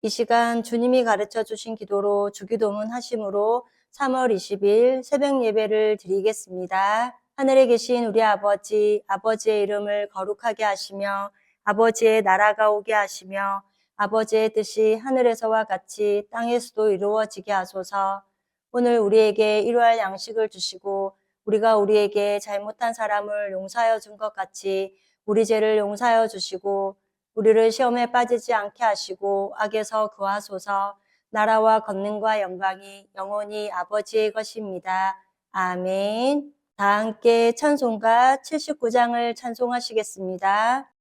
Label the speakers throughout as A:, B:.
A: 이 시간 주님이 가르쳐 주신 기도로 주기도문 하심으로 3월 20일 새벽 예배를 드리겠습니다. 하늘에 계신 우리 아버지, 아버지의 이름을 거룩하게 하시며 아버지의 나라가 오게 하시며 아버지의 뜻이 하늘에서와 같이 땅에서도 이루어지게 하소서. 오늘 우리에게 일용할 양식을 주시고 우리가 우리에게 잘못한 사람을 용서하여 준 것 같이 우리 죄를 용서하여 주시고 우리를 시험에 빠지지 않게 하시고 악에서 구하소서. 나라와 권능과 영광이 영원히 아버지의 것입니다. 아멘. 다 함께 찬송가 79장을 찬송하시겠습니다.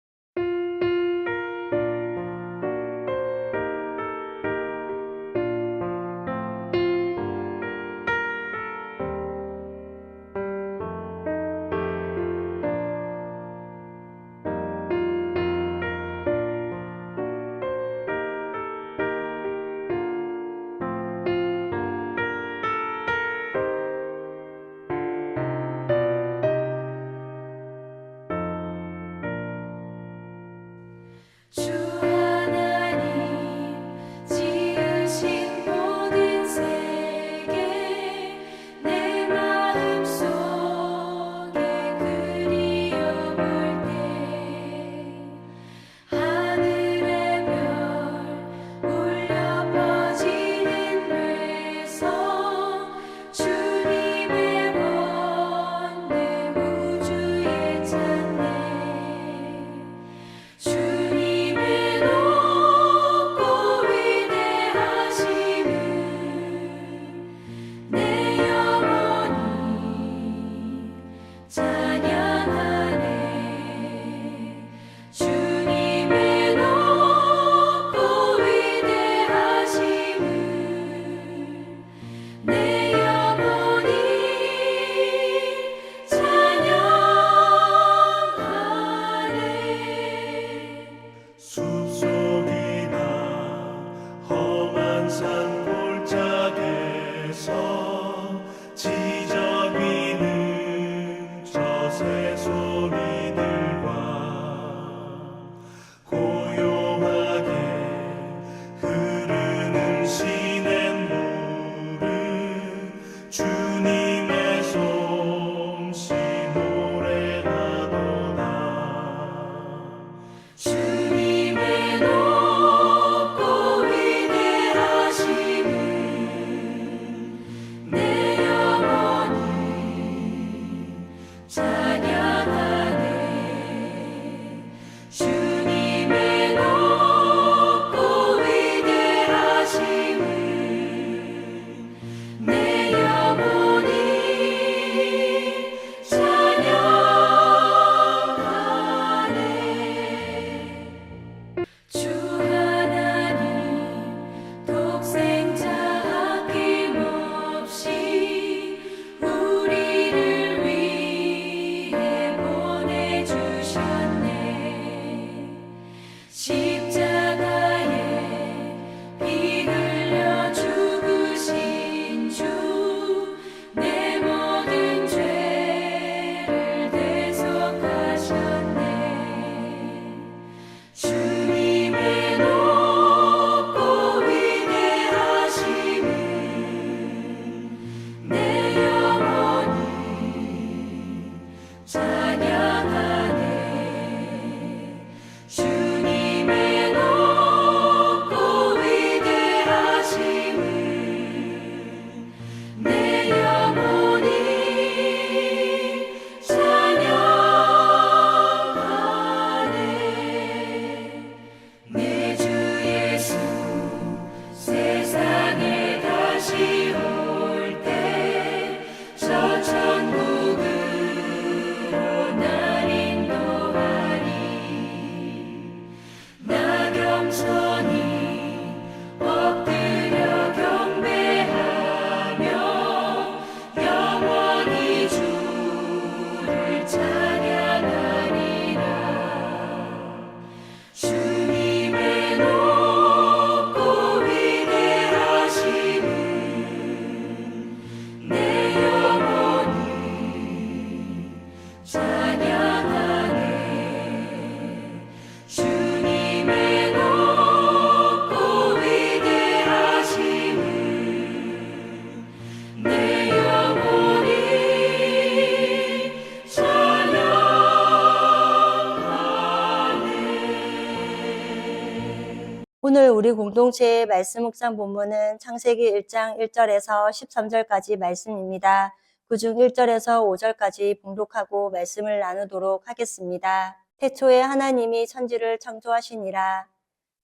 A: 우리 공동체의 말씀 묵상 본문은 창세기 1장 1절에서 13절까지 말씀입니다. 그중 1절에서 5절까지 봉독하고 말씀을 나누도록 하겠습니다. 태초에 하나님이 천지를 창조하시니라.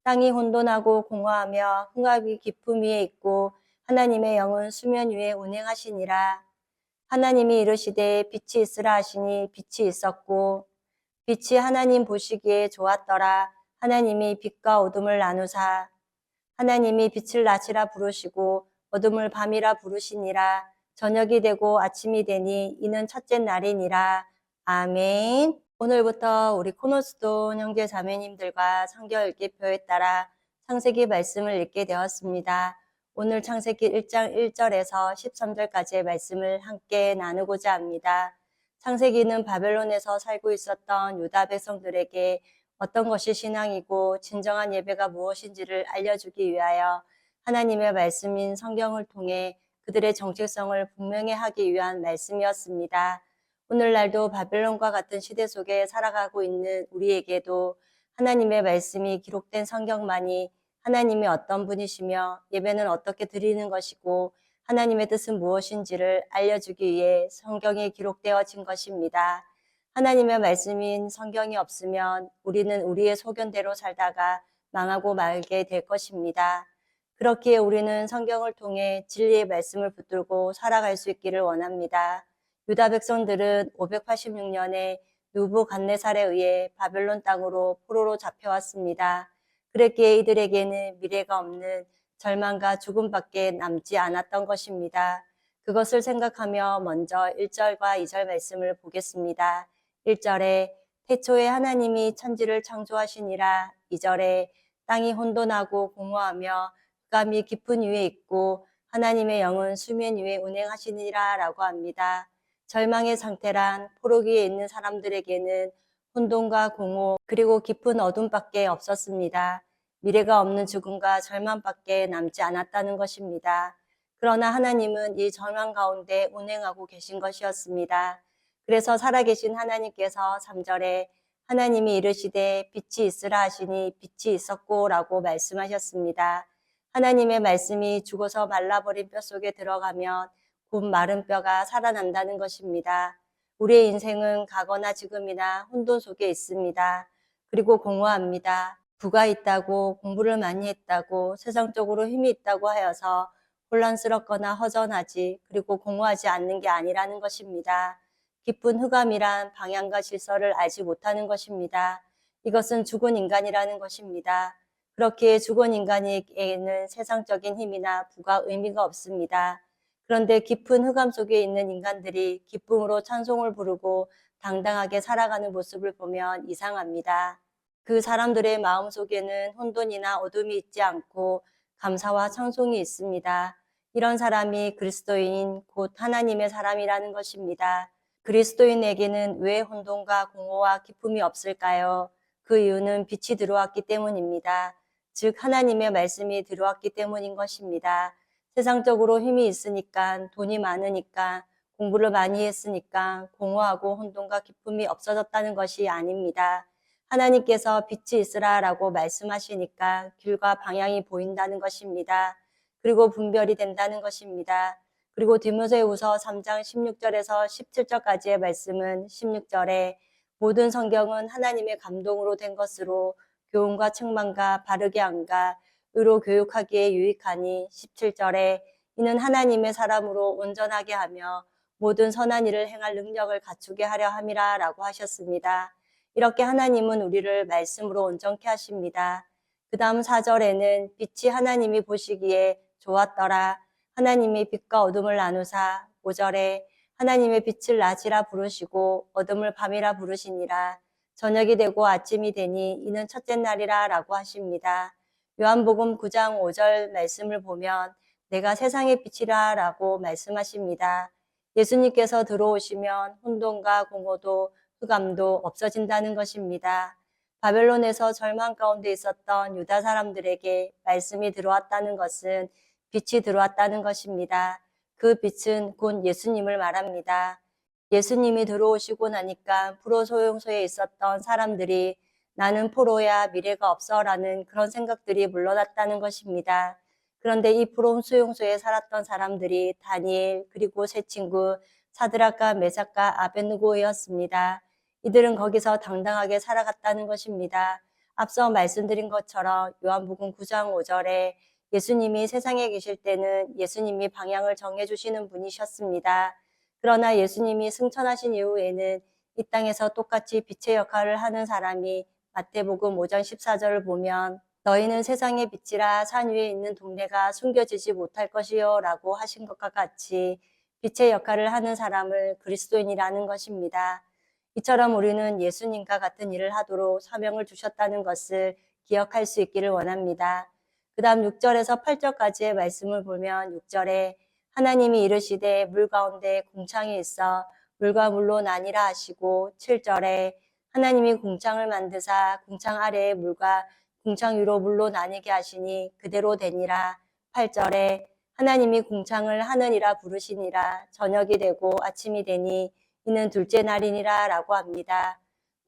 A: 땅이 혼돈하고 공허하며 흉악이 깊음 위에 있고 하나님의 영은 수면 위에 운행하시니라. 하나님이 이르시되 빛이 있으라 하시니 빛이 있었고 빛이 하나님 보시기에 좋았더라. 하나님이 빛과 어둠을 나누사 하나님이 빛을 낮이라 부르시고 어둠을 밤이라 부르시니라. 저녁이 되고 아침이 되니 이는 첫째 날이니라. 아멘. 오늘부터 우리 코너스톤 형제 자매님들과 성경 읽기표에 따라 창세기 말씀을 읽게 되었습니다. 오늘 창세기 1장 1절에서 13절까지의 말씀을 함께 나누고자 합니다. 창세기는 바벨론에서 살고 있었던 유다 백성들에게 어떤 것이 신앙이고 진정한 예배가 무엇인지를 알려주기 위하여 하나님의 말씀인 성경을 통해 그들의 정체성을 분명히 하기 위한 말씀이었습니다. 오늘날도 바벨론과 같은 시대 속에 살아가고 있는 우리에게도 하나님의 말씀이 기록된 성경만이 하나님이 어떤 분이시며 예배는 어떻게 드리는 것이고 하나님의 뜻은 무엇인지를 알려주기 위해 성경에 기록되어진 것입니다. 하나님의 말씀인 성경이 없으면 우리는 우리의 소견대로 살다가 망하고 말게 될 것입니다. 그렇기에 우리는 성경을 통해 진리의 말씀을 붙들고 살아갈 수 있기를 원합니다. 유다 백성들은 586년에 느부갓네살에 의해 바벨론 땅으로 포로로 잡혀왔습니다. 그랬기에 이들에게는 미래가 없는 절망과 죽음밖에 남지 않았던 것입니다. 그것을 생각하며 먼저 1절과 2절 말씀을 보겠습니다. 1절에 태초에 하나님이 천지를 창조하시니라. 2절에 땅이 혼돈하고 공허하며 흑암이 깊은 위에 있고 하나님의 영은 수면 위에 운행하시니라 라고 합니다. 절망의 상태란 포로기에 있는 사람들에게는 혼돈과 공허 그리고 깊은 어둠밖에 없었습니다. 미래가 없는 죽음과 절망밖에 남지 않았다는 것입니다. 그러나 하나님은 이 절망 가운데 운행하고 계신 것이었습니다. 그래서 살아계신 하나님께서 3절에 하나님이 이르시되 빛이 있으라 하시니 빛이 있었고 라고 말씀하셨습니다. 하나님의 말씀이 죽어서 말라버린 뼈 속에 들어가면 곧 마른 뼈가 살아난다는 것입니다. 우리의 인생은 과거나 지금이나 혼돈 속에 있습니다. 그리고 공허합니다. 부가 있다고 공부를 많이 했다고 세상적으로 힘이 있다고 하여서 혼란스럽거나 허전하지 그리고 공허하지 않는 게 아니라는 것입니다. 깊은 흑암이란 방향과 질서를 알지 못하는 것입니다. 이것은 죽은 인간이라는 것입니다. 그렇기에 죽은 인간에게는 세상적인 힘이나 부가 의미가 없습니다. 그런데 깊은 흑암 속에 있는 인간들이 기쁨으로 찬송을 부르고 당당하게 살아가는 모습을 보면 이상합니다. 그 사람들의 마음속에는 혼돈이나 어둠이 있지 않고 감사와 찬송이 있습니다. 이런 사람이 그리스도인 곧 하나님의 사람이라는 것입니다. 그리스도인에게는 왜 혼돈과 공허와 기쁨이 없을까요? 그 이유는 빛이 들어왔기 때문입니다. 즉 하나님의 말씀이 들어왔기 때문인 것입니다. 세상적으로 힘이 있으니까 돈이 많으니까 공부를 많이 했으니까 공허하고 혼돈과 기쁨이 없어졌다는 것이 아닙니다. 하나님께서 빛이 있으라 라고 말씀하시니까 길과 방향이 보인다는 것입니다. 그리고 분별이 된다는 것입니다. 그리고 디모데후서 3장 16절에서 17절까지의 말씀은 16절에 모든 성경은 하나님의 감동으로 된 것으로 교훈과 책망과 바르게 함과 의로 교육하기에 유익하니 17절에 이는 하나님의 사람으로 온전하게 하며 모든 선한 일을 행할 능력을 갖추게 하려 함이라 라고 하셨습니다. 이렇게 하나님은 우리를 말씀으로 온전케 하십니다. 그 다음 4절에는 빛이 하나님이 보시기에 좋았더라. 하나님이 빛과 어둠을 나누사 5절에 하나님의 빛을 낮이라 부르시고 어둠을 밤이라 부르시니라. 저녁이 되고 아침이 되니 이는 첫째 날이라 라고 하십니다. 요한복음 9장 5절 말씀을 보면 내가 세상의 빛이라 라고 말씀하십니다. 예수님께서 들어오시면 혼돈과 공허도 흑암도 없어진다는 것입니다. 바벨론에서 절망 가운데 있었던 유다 사람들에게 말씀이 들어왔다는 것은 빛이 들어왔다는 것입니다. 그 빛은 곧 예수님을 말합니다. 예수님이 들어오시고 나니까 프로 소용소에 있었던 사람들이 나는 포로야, 미래가 없어라는 그런 생각들이 물러났다는 것입니다. 그런데 이 부러운 수용소에 살았던 사람들이 다니엘 그리고 세 친구 사드락과 메삭과 아벳느고였습니다. 이들은 거기서 당당하게 살아갔다는 것입니다. 앞서 말씀드린 것처럼 요한복음 9장 5절에 예수님이 세상에 계실 때는 예수님이 방향을 정해주시는 분이셨습니다. 그러나 예수님이 승천하신 이후에는 이 땅에서 똑같이 빛의 역할을 하는 사람이 마태복음 5장 14절을 보면 너희는 세상의 빛이라 산 위에 있는 동네가 숨겨지지 못할 것이요 라고 하신 것과 같이 빛의 역할을 하는 사람을 그리스도인이라는 것입니다. 이처럼 우리는 예수님과 같은 일을 하도록 사명을 주셨다는 것을 기억할 수 있기를 원합니다. 그 다음 6절에서 8절까지의 말씀을 보면 6절에 하나님이 이르시되 물 가운데 궁창이 있어 물과 물로 나뉘라 하시고 7절에 하나님이 궁창을 만드사 궁창 아래에 물과 궁창 위로 물로 나뉘게 하시니 그대로 되니라. 8절에 하나님이 궁창을 하늘이라 부르시니라. 저녁이 되고 아침이 되니 이는 둘째 날이니라 라고 합니다.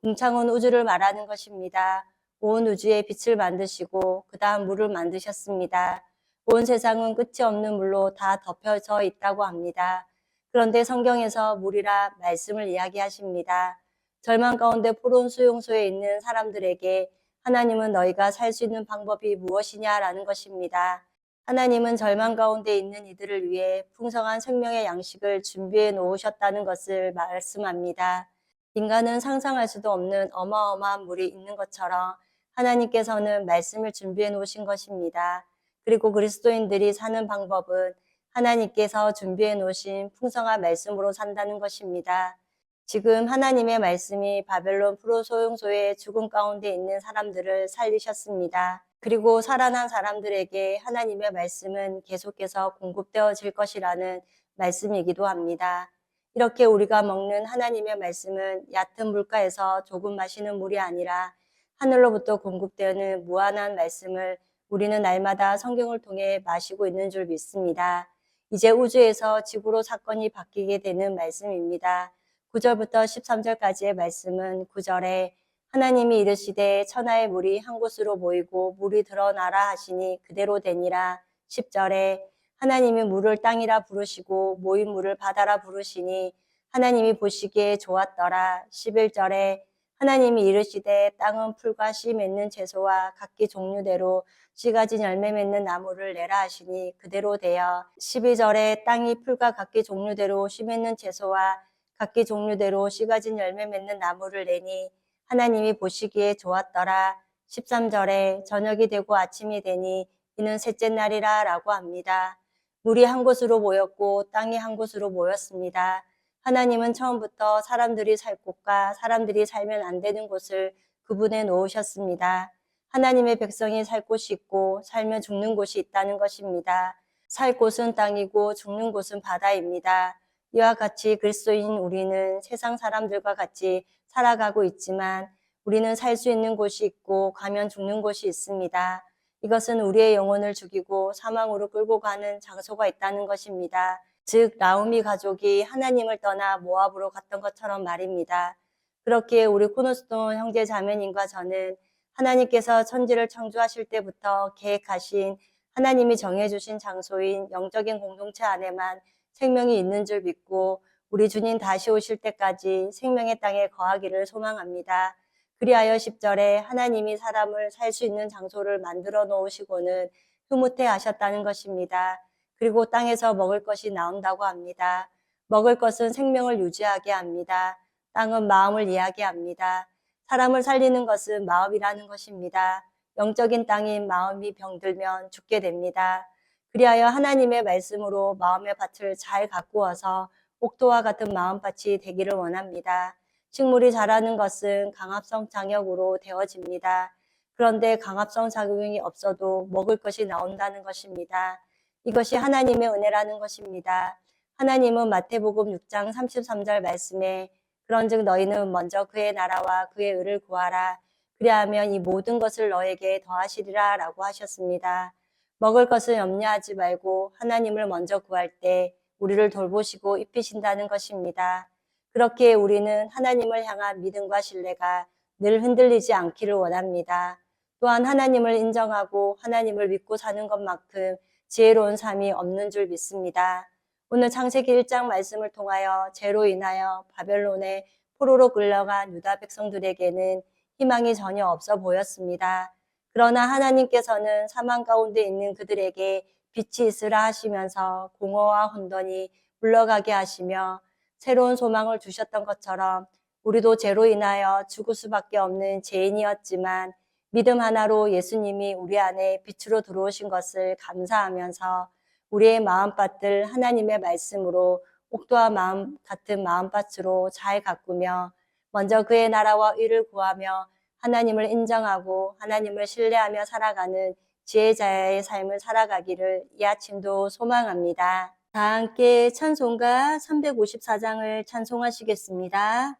A: 궁창은 우주를 말하는 것입니다. 온 우주에 빛을 만드시고 그 다음 물을 만드셨습니다. 온 세상은 끝이 없는 물로 다 덮여져 있다고 합니다. 그런데 성경에서 물이라 말씀을 이야기하십니다. 절망 가운데 푸른 수용소에 있는 사람들에게 하나님은 너희가 살 수 있는 방법이 무엇이냐라는 것입니다. 하나님은 절망 가운데 있는 이들을 위해 풍성한 생명의 양식을 준비해 놓으셨다는 것을 말씀합니다. 인간은 상상할 수도 없는 어마어마한 물이 있는 것처럼 하나님께서는 말씀을 준비해 놓으신 것입니다. 그리고 그리스도인들이 사는 방법은 하나님께서 준비해 놓으신 풍성한 말씀으로 산다는 것입니다. 지금 하나님의 말씀이 바벨론 프로 소용소의 죽음 가운데 있는 사람들을 살리셨습니다. 그리고 살아난 사람들에게 하나님의 말씀은 계속해서 공급되어질 것이라는 말씀이기도 합니다. 이렇게 우리가 먹는 하나님의 말씀은 얕은 물가에서 조금 마시는 물이 아니라 하늘로부터 공급되는 무한한 말씀을 우리는 날마다 성경을 통해 마시고 있는 줄 믿습니다. 이제 우주에서 지구로 사건이 바뀌게 되는 말씀입니다. 9절부터 13절까지의 말씀은 9절에 하나님이 이르시되 천하의 물이 한 곳으로 모이고 물이 드러나라 하시니 그대로 되니라. 10절에 하나님이 물을 땅이라 부르시고 모인 물을 바다라 부르시니 하나님이 보시기에 좋았더라. 11절에 하나님이 이르시되 땅은 풀과 씨 맺는 채소와 각기 종류대로 씨 가진 열매 맺는 나무를 내라 하시니 그대로 되어 12절에 땅이 풀과 각기 종류대로 씨 맺는 채소와 각기 종류대로 씨 가진 열매 맺는 나무를 내니 하나님이 보시기에 좋았더라. 13절에 저녁이 되고 아침이 되니 이는 셋째 날이라 라고 합니다. 물이 한 곳으로 모였고 땅이 한 곳으로 모였습니다. 하나님은 처음부터 사람들이 살 곳과 사람들이 살면 안 되는 곳을 구분해 놓으셨습니다. 하나님의 백성이 살 곳이 있고 살면 죽는 곳이 있다는 것입니다. 살 곳은 땅이고 죽는 곳은 바다입니다. 이와 같이 그리스도인 우리는 세상 사람들과 같이 살아가고 있지만 우리는 살 수 있는 곳이 있고 가면 죽는 곳이 있습니다. 이것은 우리의 영혼을 죽이고 사망으로 끌고 가는 장소가 있다는 것입니다. 즉 나오미 가족이 하나님을 떠나 모압으로 갔던 것처럼 말입니다. 그렇기에 우리 코너스톤 형제 자매님과 저는 하나님께서 천지를 창조하실 때부터 계획하신 하나님이 정해주신 장소인 영적인 공동체 안에만 생명이 있는 줄 믿고 우리 주님 다시 오실 때까지 생명의 땅에 거하기를 소망합니다. 그리하여 10절에 하나님이 사람을 살 수 있는 장소를 만들어 놓으시고는 흐뭇해 하셨다는 것입니다. 그리고 땅에서 먹을 것이 나온다고 합니다. 먹을 것은 생명을 유지하게 합니다. 땅은 마음을 이야기합니다. 사람을 살리는 것은 마음이라는 것입니다. 영적인 땅인 마음이 병들면 죽게 됩니다. 그리하여 하나님의 말씀으로 마음의 밭을 잘 가꾸어서 옥토와 같은 마음밭이 되기를 원합니다. 식물이 자라는 것은 강압성 장역으로 되어집니다. 그런데 강압성 작용이 없어도 먹을 것이 나온다는 것입니다. 이것이 하나님의 은혜라는 것입니다. 하나님은 마태복음 6장 33절 말씀에 그런즉 너희는 먼저 그의 나라와 그의 의를 구하라. 그리하면 이 모든 것을 너에게 더하시리라 라고 하셨습니다. 먹을 것을 염려하지 말고 하나님을 먼저 구할 때 우리를 돌보시고 입히신다는 것입니다. 그렇기에 우리는 하나님을 향한 믿음과 신뢰가 늘 흔들리지 않기를 원합니다. 또한 하나님을 인정하고 하나님을 믿고 사는 것만큼 지혜로운 삶이 없는 줄 믿습니다. 오늘 창세기 1장 말씀을 통하여 죄로 인하여 바벨론의 포로로 끌려간 유다 백성들에게는 희망이 전혀 없어 보였습니다. 그러나 하나님께서는 사망 가운데 있는 그들에게 빛이 있으라 하시면서 공허와 혼돈이 물러가게 하시며 새로운 소망을 주셨던 것처럼 우리도 죄로 인하여 죽을 수밖에 없는 죄인이었지만 믿음 하나로 예수님이 우리 안에 빛으로 들어오신 것을 감사하면서 우리의 마음밭을 하나님의 말씀으로 옥토와 마음 같은 마음밭으로 잘 가꾸며 먼저 그의 나라와 의를 구하며 하나님을 인정하고 하나님을 신뢰하며 살아가는 지혜자의 삶을 살아가기를 이 아침도 소망합니다. 다 함께 찬송가 354장을 찬송하시겠습니다.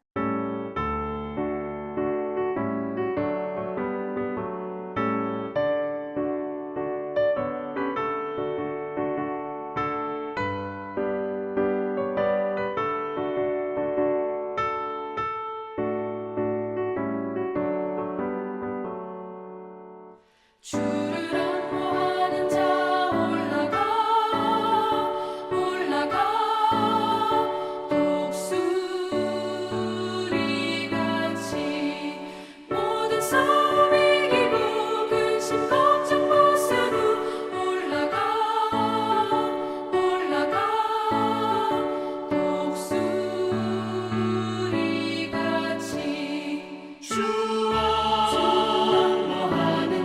B: 주를 안모하는 자 올라가 독수리같이 모든 싸움 이기고 근심 걱정 벗어도 올라가 독수리같이 주와 안모하는 자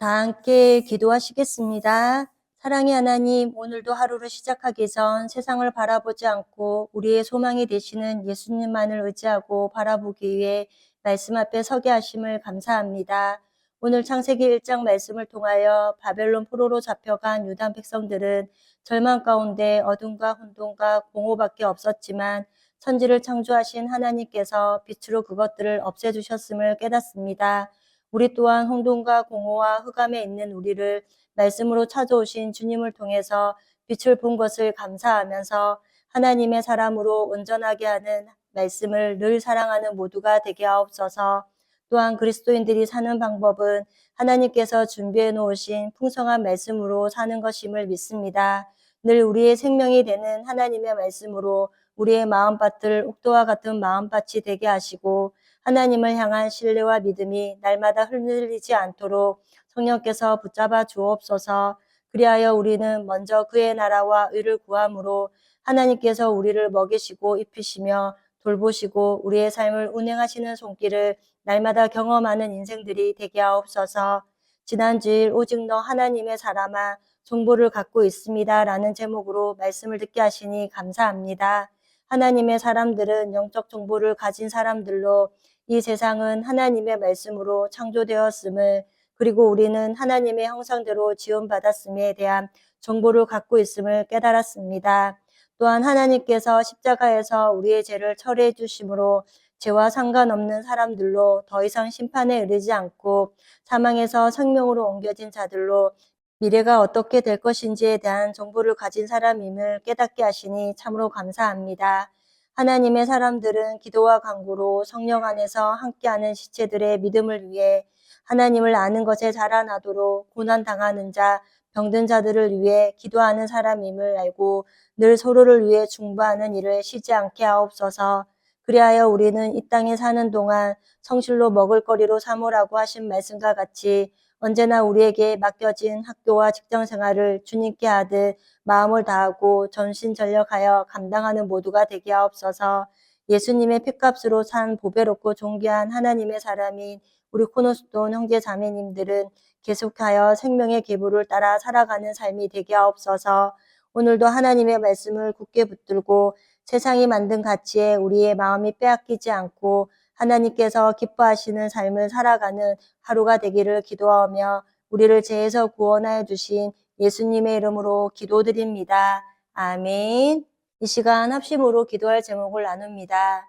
A: 다 함께 기도하시겠습니다. 사랑의 하나님, 오늘도 하루를 시작하기 전 세상을 바라보지 않고 우리의 소망이 되시는 예수님만을 의지하고 바라보기 위해 말씀 앞에 서게 하심을 감사합니다. 오늘 창세기 1장 말씀을 통하여 바벨론 포로로 잡혀간 유다 백성들은 절망 가운데 어둠과 혼돈과 공허밖에 없었지만 천지를 창조하신 하나님께서 빛으로 그것들을 없애주셨음을 깨닫습니다. 우리 또한 혼돈과 공허와 흑암에 있는 우리를 말씀으로 찾아오신 주님을 통해서 빛을 본 것을 감사하면서 하나님의 사람으로 온전하게 하는 말씀을 늘 사랑하는 모두가 되게 하옵소서. 또한 그리스도인들이 사는 방법은 하나님께서 준비해 놓으신 풍성한 말씀으로 사는 것임을 믿습니다. 늘 우리의 생명이 되는 하나님의 말씀으로 우리의 마음밭을 옥토와 같은 마음밭이 되게 하시고 하나님을 향한 신뢰와 믿음이 날마다 흔들리지 않도록 성령께서 붙잡아 주옵소서. 그리하여 우리는 먼저 그의 나라와 의를 구함으로 하나님께서 우리를 먹이시고 입히시며 돌보시고 우리의 삶을 운행하시는 손길을 날마다 경험하는 인생들이 되게 하옵소서. 지난 주일 오직 너 하나님의 사람아 정보를 갖고 있습니다 라는 제목으로 말씀을 듣게 하시니 감사합니다. 하나님의 사람들은 영적 정보를 가진 사람들로 이 세상은 하나님의 말씀으로 창조되었음을 그리고 우리는 하나님의 형상대로 지음받았음에 대한 정보를 갖고 있음을 깨달았습니다. 또한 하나님께서 십자가에서 우리의 죄를 철회해 주심으로 죄와 상관없는 사람들로 더 이상 심판에 이르지 않고 사망에서 생명으로 옮겨진 자들로 미래가 어떻게 될 것인지에 대한 정보를 가진 사람임을 깨닫게 하시니 참으로 감사합니다. 하나님의 사람들은 기도와 간구로 성령 안에서 함께하는 지체들의 믿음을 위해 하나님을 아는 것에 자라나도록 고난당하는 자, 병든 자들을 위해 기도하는 사람임을 알고 늘 서로를 위해 중보하는 일을 쉬지 않게 하옵소서. 그리하여 우리는 이 땅에 사는 동안 성실로 먹을거리로 삼으라고 하신 말씀과 같이 언제나 우리에게 맡겨진 학교와 직장 생활을 주님께 하듯 마음을 다하고 전심전력하여 감당하는 모두가 되게 하옵소서. 예수님의 핏값으로 산 보배롭고 존귀한 하나님의 사람인 우리 코너스톤 형제 자매님들은 계속하여 생명의 계보를 따라 살아가는 삶이 되게 하옵소서. 오늘도 하나님의 말씀을 굳게 붙들고 세상이 만든 가치에 우리의 마음이 빼앗기지 않고 하나님께서 기뻐하시는 삶을 살아가는 하루가 되기를 기도하며 우리를 죄에서 구원하여 주신 예수님의 이름으로 기도드립니다. 아멘. 이 시간 합심으로 기도할 제목을 나눕니다.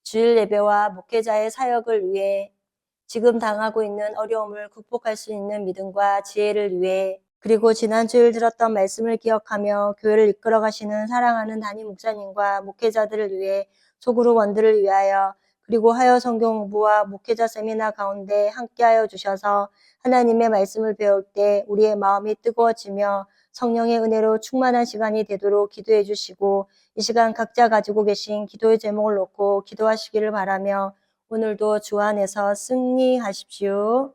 A: 주일 예배와 목회자의 사역을 위해 지금 당하고 있는 어려움을 극복할 수 있는 믿음과 지혜를 위해 그리고 지난 주일 들었던 말씀을 기억하며 교회를 이끌어 가시는 사랑하는 담임 목사님과 목회자들을 위해 소그룹 원들을 위하여 그리고 하여 성경 공부와 목회자 세미나 가운데 함께하여 주셔서 하나님의 말씀을 배울 때 우리의 마음이 뜨거워지며 성령의 은혜로 충만한 시간이 되도록 기도해 주시고 이 시간 각자 가지고 계신 기도의 제목을 놓고 기도하시기를 바라며 오늘도 주 안에서 승리하십시오.